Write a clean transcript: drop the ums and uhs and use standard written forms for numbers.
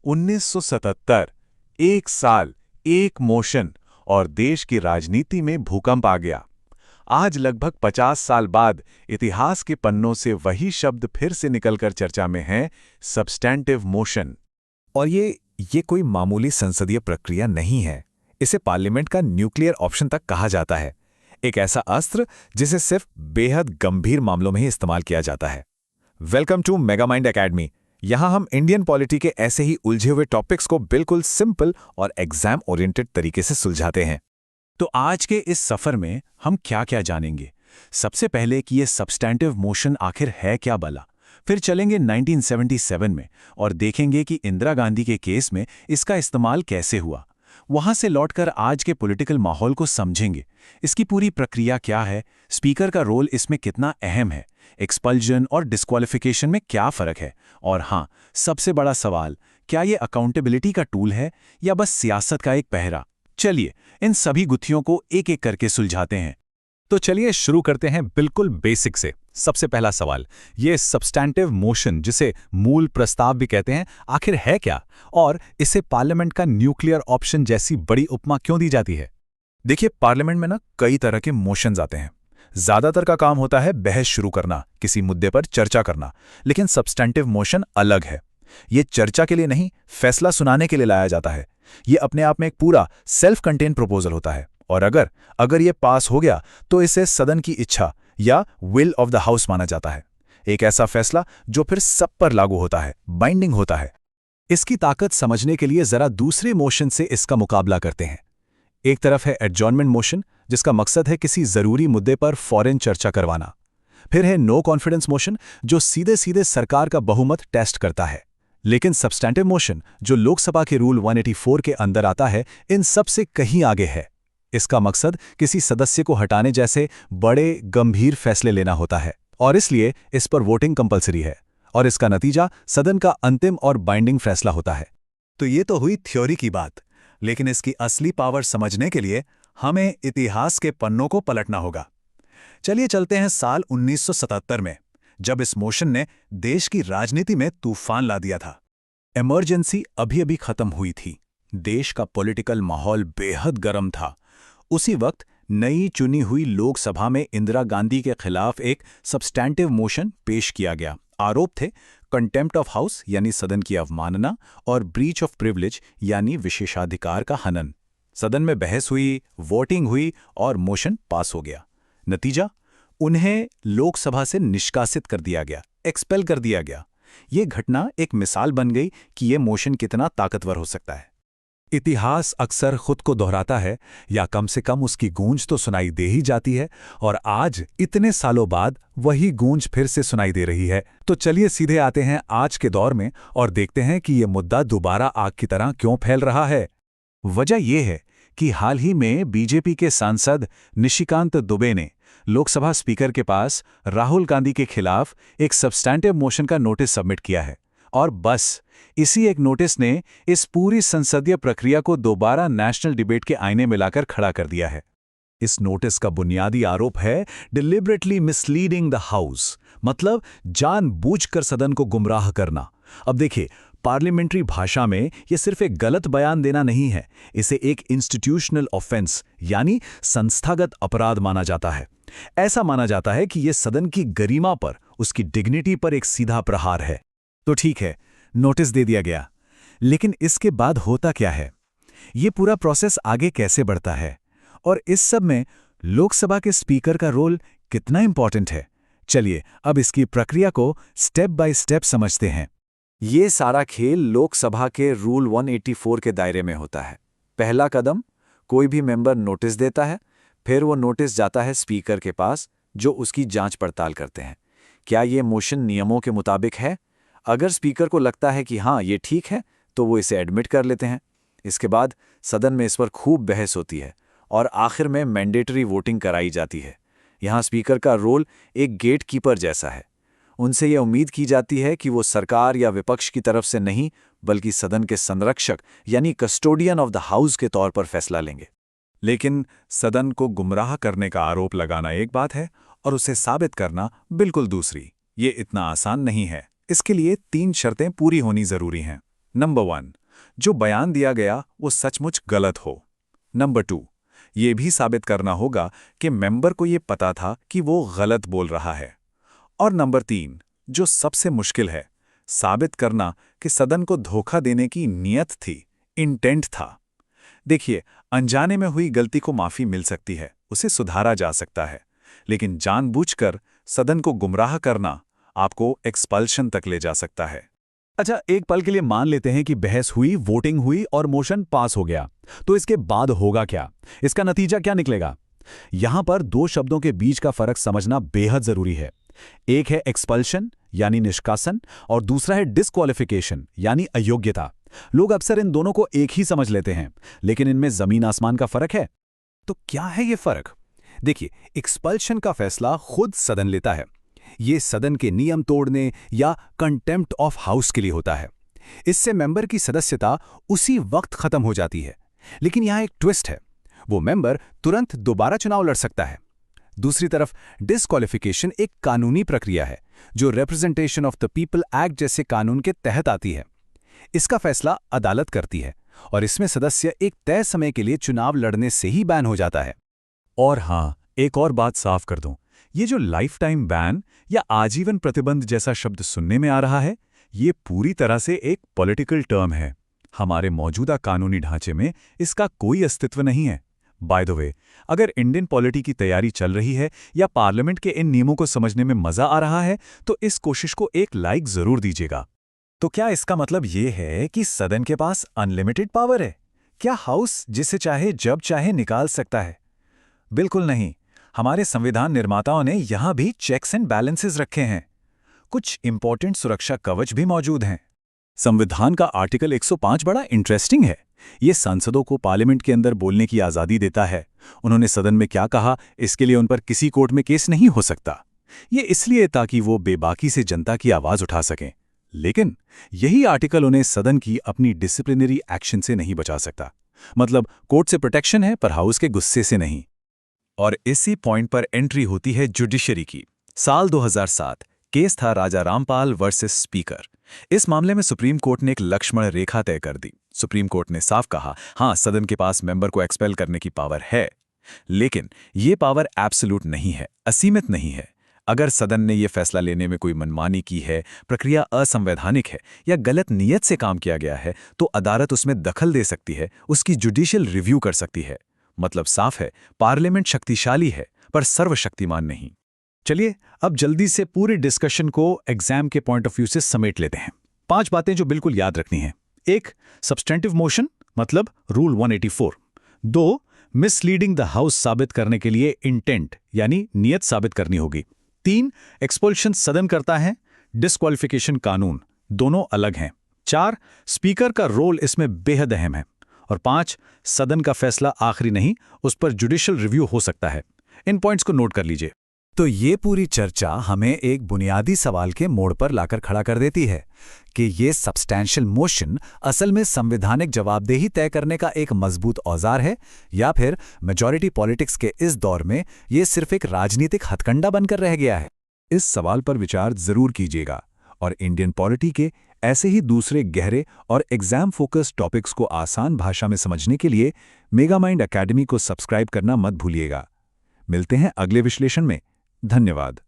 1977 एक साल, एक मोशन और देश की राजनीति में भूकंप आ गया। आज लगभग 50 साल बाद इतिहास के पन्नों से वही शब्द फिर से निकलकर चर्चा में है, सब्सटैंटिव मोशन। और ये कोई मामूली संसदीय प्रक्रिया नहीं है। इसे पार्लियामेंट का न्यूक्लियर ऑप्शन तक कहा जाता है। एक ऐसा अस्त्र जिसे सिर्फ बेहद गंभीर मामलों में ही इस्तेमाल किया जाता है। Welcome to Megamind academy. यहां हम इंडियन पॉलिटी के ऐसे ही उलझे हुए टॉपिक्स को बिल्कुल सिंपल और एग्जाम ओरिएंटेड तरीके से सुलझाते हैं। तो आज के इस सफर में हम क्या-क्या जानेंगे? सबसे पहले कि ये सब्सटैंटिव मोशन आखिर है क्या भला? फिर चलेंगे 1977 में और देखेंगे कि इंदिरा गांधी के केस में इसका इस्तेमाल कैसे हुआ। वहां से लौटकर आज के पॉलिटिकल माहौल को समझेंगे। इसकी पूरी प्रक्रिया क्या है, स्पीकर का रोल इसमें कितना अहम है, एक्सपल्जन और डिस्क्वालिफिकेशन में क्या फर्क है, और हाँ, सबसे बड़ा सवाल, क्या ये अकाउंटेबिलिटी का टूल है या बस सियासत का एक पहरा? चलिए इन सभी गुत्थियों को एक एक करके सुलझाते हैं। तो चलिए शुरू करते हैं बिल्कुल बेसिक से। सबसे पहला सवाल, ये सब्सटैंटिव मोशन, जिसे मूल प्रस्ताव भी कहते हैं, आखिर है क्या और इसे पार्लियामेंट का न्यूक्लियर ऑप्शन जैसी बड़ी उपमा क्यों दी जाती है? देखिए, पार्लियामेंट में कई तरह के मोशंस आते हैं। ज्यादातर का काम होता है बहस शुरू करना, किसी मुद्दे पर चर्चा करना। लेकिन सब्सटैंटिव मोशन अलग है। ये चर्चा के लिए नहीं, फैसला सुनाने के लिए लाया जाता है। ये अपने आप में एक पूरा सेल्फ कंटेन प्रपोजल होता है और अगर ये पास हो गया तो इसे सदन की इच्छा या विल ऑफ द हाउस माना जाता है। एक ऐसा फैसला जो फिर सब पर लागू होता है, बाइंडिंग होता है। इसकी ताकत समझने के लिए जरा दूसरे मोशन से इसका मुकाबला करते हैं। एक तरफ है एडजॉर्नमेंट मोशन, जिसका मकसद है किसी जरूरी मुद्दे पर फौरन चर्चा करवाना। फिर है नो कॉन्फिडेंस मोशन, जो सीधे सीधे सरकार का बहुमत टेस्ट करता है। लेकिन सब्सटैंटिव मोशन, जो लोकसभा के रूल 184 के अंदर आता है, इन सब से कहीं आगे है। इसका मकसद किसी सदस्य को हटाने जैसे बड़े गंभीर फैसले लेना होता है और इसलिए इस पर वोटिंग कंपलसरी है और इसका नतीजा सदन का अंतिम और बाइंडिंग फैसला होता है। तो ये तो हुई थ्योरी की बात, लेकिन इसकी असली पावर समझने के लिए हमें इतिहास के पन्नों को पलटना होगा। चलिए चलते हैं साल 1977 में, जब इस मोशन ने देश की राजनीति में तूफान ला दिया था। इमरजेंसी अभी अभी खत्म हुई थी। देश का पॉलिटिकल माहौल बेहद गर्म था। उसी वक्त नई चुनी हुई लोकसभा में इंदिरा गांधी के खिलाफ एक सब्सटैंटिव मोशन पेश किया गया। आरोप थे कंटेम्प्ट ऑफ हाउस यानी सदन की अवमानना और ब्रीच ऑफ प्रिविलेज यानी विशेषाधिकार का हनन। सदन में बहस हुई, वोटिंग हुई और मोशन पास हो गया। नतीजा, उन्हें लोकसभा से निष्कासित कर दिया गया, एक्सपेल कर दिया गया। ये घटना एक मिसाल बन गई कि ये मोशन कितना ताकतवर हो सकता है। इतिहास अक्सर खुद को दोहराता है, या कम से कम उसकी गूंज तो सुनाई दे ही जाती है, और आज इतने सालों बाद वही गूंज फिर से सुनाई दे रही है। तो चलिए सीधे आते हैं आज के दौर में और देखते हैं कि ये मुद्दा दोबारा आग की तरह क्यों फैल रहा है। वजह यह है कि हाल ही में बीजेपी के सांसद निशिकांत दुबे ने लोकसभा स्पीकर के पास राहुल गांधी के खिलाफ एक सब्सटैंटिव मोशन का नोटिस सबमिट किया है, और बस इसी एक नोटिस ने इस पूरी संसदीय प्रक्रिया को दोबारा नेशनल डिबेट के आईने में लाकर खड़ा कर दिया है। इस नोटिस का बुनियादी आरोप है डिलिबरेटली मिसलीडिंग द हाउस, मतलब जानबूझकर सदन को गुमराह करना। अब देखिए, पार्लियामेंट्री भाषा में यह सिर्फ एक गलत बयान देना नहीं है, इसे एक इंस्टीट्यूशनल ऑफेंस यानी संस्थागत अपराध माना जाता है। ऐसा माना जाता है कि यह सदन की गरिमा पर, उसकी डिग्निटी पर एक सीधा प्रहार है। तो ठीक है, नोटिस दे दिया गया, लेकिन इसके बाद होता क्या है? ये पूरा प्रोसेस आगे कैसे बढ़ता है और इस सब में लोकसभा के स्पीकर का रोल कितना इंपॉर्टेंट है? चलिए अब इसकी प्रक्रिया को स्टेप बाय स्टेप समझते हैं। ये सारा खेल लोकसभा के रूल 184 के दायरे में होता है। पहला कदम, कोई भी मेंबर नोटिस देता है, फिर वो नोटिस जाता है स्पीकर के पास, जो उसकी जांच पड़ताल करते हैं। क्या ये मोशन नियमों के मुताबिक है? अगर स्पीकर को लगता है कि हाँ ये ठीक है, तो वो इसे एडमिट कर लेते हैं। इसके बाद सदन में इस पर खूब बहस होती है और आखिर में मैंडेटरी वोटिंग कराई जाती है। यहाँ स्पीकर का रोल एक गेट कीपर जैसा है। उनसे यह उम्मीद की जाती है कि वो सरकार या विपक्ष की तरफ से नहीं, बल्कि सदन के संरक्षक यानी कस्टोडियन ऑफ द हाउस के तौर पर फैसला लेंगे। लेकिन सदन को गुमराह करने का आरोप लगाना एक बात है और उसे साबित करना बिल्कुल दूसरी। ये इतना आसान नहीं है। इसके लिए 3 शर्तें पूरी होनी जरूरी हैं। नंबर 1, जो बयान दिया गया वो सचमुच गलत हो। नंबर 2, ये भी साबित करना होगा कि मेंबर को ये पता था कि वो गलत बोल रहा है। और नंबर 3, जो सबसे मुश्किल है, साबित करना कि सदन को धोखा देने की नीयत थी, इंटेंट था। देखिए, अनजाने में हुई गलती को माफी मिल सकती है, उसे सुधारा जा सकता है, लेकिन जानबूझकर सदन को गुमराह करना आपको एक्सपल्शन तक ले जा सकता है। अच्छा, एक पल के लिए मान लेते हैं कि बहस हुई, वोटिंग हुई और मोशन पास हो गया, तो इसके बाद होगा क्या? इसका नतीजा क्या निकलेगा? यहां पर दो शब्दों के बीच का फर्क समझना बेहद जरूरी है। एक है एक्सपल्शन यानी निष्कासन और दूसरा है डिस्क्वालिफिकेशन यानी अयोग्यता। लोग अक्सर इन दोनों को एक ही समझ लेते हैं, लेकिन इनमें जमीन आसमान का फर्क है। तो क्या है ये फर्क? देखिए, एक्सपल्शन का फैसला खुद सदन लेता है। ये सदन के नियम तोड़ने या कंटेम्प्ट ऑफ हाउस के लिए होता है। इससे मेंबर की सदस्यता उसी वक्त खत्म हो जाती है। लेकिन यहां एक ट्विस्ट है, वो मेंबर तुरंत दोबारा चुनाव लड़ सकता है। दूसरी तरफ डिस्क्वालिफिकेशन एक कानूनी प्रक्रिया है जो representation of the people act जैसे कानून के तहत आती है। इसका फैसला अदालत करती है और इसमें सदस्य एक तय समय के लिए चुनाव लड़ने से ही बैन हो जाता है। और हां, एक और बात साफ कर दूं, ये जो लाइफ टाइम बैन या आजीवन प्रतिबंध जैसा शब्द सुनने में आ रहा है, ये पूरी तरह से एक पॉलिटिकल टर्म है। हमारे मौजूदा कानूनी ढांचे में इसका कोई अस्तित्व नहीं है। बाय द वे, अगर इंडियन पॉलिटी की तैयारी चल रही है या पार्लियामेंट के इन नियमों को समझने में मजा आ रहा है, तो इस कोशिश को एक लाइक जरूर दीजिएगा। तो क्या इसका मतलब ये है कि सदन के पास अनलिमिटेड पावर है? क्या हाउस जिसे चाहे जब चाहे निकाल सकता है? बिल्कुल नहीं। हमारे संविधान निर्माताओं ने यहां भी चेक्स एंड बैलेंसेस रखे हैं। कुछ इंपॉर्टेंट सुरक्षा कवच भी मौजूद हैं। संविधान का आर्टिकल 105 बड़ा इंटरेस्टिंग है। ये सांसदों को पार्लियामेंट के अंदर बोलने की आज़ादी देता है। उन्होंने सदन में क्या कहा, इसके लिए उन पर किसी कोर्ट में केस नहीं हो सकता। ये इसलिए ताकि वो बेबाकी से जनता की आवाज़ उठा सकें। लेकिन यही आर्टिकल उन्हें सदन की अपनी डिसिप्लिनरी एक्शन से नहीं बचा सकता। मतलब कोर्ट से प्रोटेक्शन है पर हाउस के गुस्से से नहीं। और इसी पॉइंट पर एंट्री होती है जुडिशरी की। साल 2007 केस था राजा रामपाल वर्सेस स्पीकर। इस मामले में सुप्रीम कोर्ट ने एक लक्ष्मण रेखा तय कर दी। सुप्रीम कोर्ट ने साफ कहा, हां, सदन के पास मेंबर को एक्सपेल करने की पावर है, लेकिन ये पावर एब्सोल्यूट नहीं है, असीमित नहीं है। अगर सदन ने यह फैसला लेने में कोई मनमानी की है, प्रक्रिया असंवैधानिक है या गलत नीयत से काम किया गया है, तो अदालत उसमें दखल दे सकती है, उसकी जुडिशियल रिव्यू कर सकती है। मतलब साफ है, पार्लियामेंट शक्तिशाली है पर सर्वशक्तिमान नहीं। चलिए अब जल्दी से पूरे डिस्कशन को एग्जाम के पॉइंट ऑफ व्यू से समेट लेते हैं। 5 बातें जो बिल्कुल याद रखनी हैं। 1, सब्सटेंटिव मोशन मतलब रूल 184। 2, मिसलीडिंग द हाउस साबित करने के लिए इंटेंट यानी नियत साबित करनी होगी। 3, एक्सपल्शन सदन करता है, डिस्क्वालिफिकेशन कानून, दोनों अलग हैं। 4, स्पीकर का रोल इसमें बेहद अहम है। और 5, सदन का फैसला आखिरी नहीं, उस पर जुडिशियल रिव्यू हो सकता है। इन पॉइंट्स को नोट कर लीजिए। तो ये पूरी चर्चा हमें एक बुनियादी सवाल के मोड़ पर लाकर खड़ा कर देती है कि ये सब्सटैंशियल मोशन असल में संवैधानिक जवाबदेही तय करने का एक मजबूत औजार है या फिर मेजॉरिटी पॉलिटिक्स के इस दौर में ये सिर्फ एक राजनीतिक हथकंडा बनकर रह गया है। इस सवाल पर विचार जरूर कीजिएगा और इंडियन पॉलिटी के ऐसे ही दूसरे गहरे और एग्जाम फोकस टॉपिक्स को आसान भाषा में समझने के लिए मेगामाइंड एकेडमी को सब्सक्राइब करना मत भूलिएगा। मिलते हैं अगले विश्लेषण में। धन्यवाद।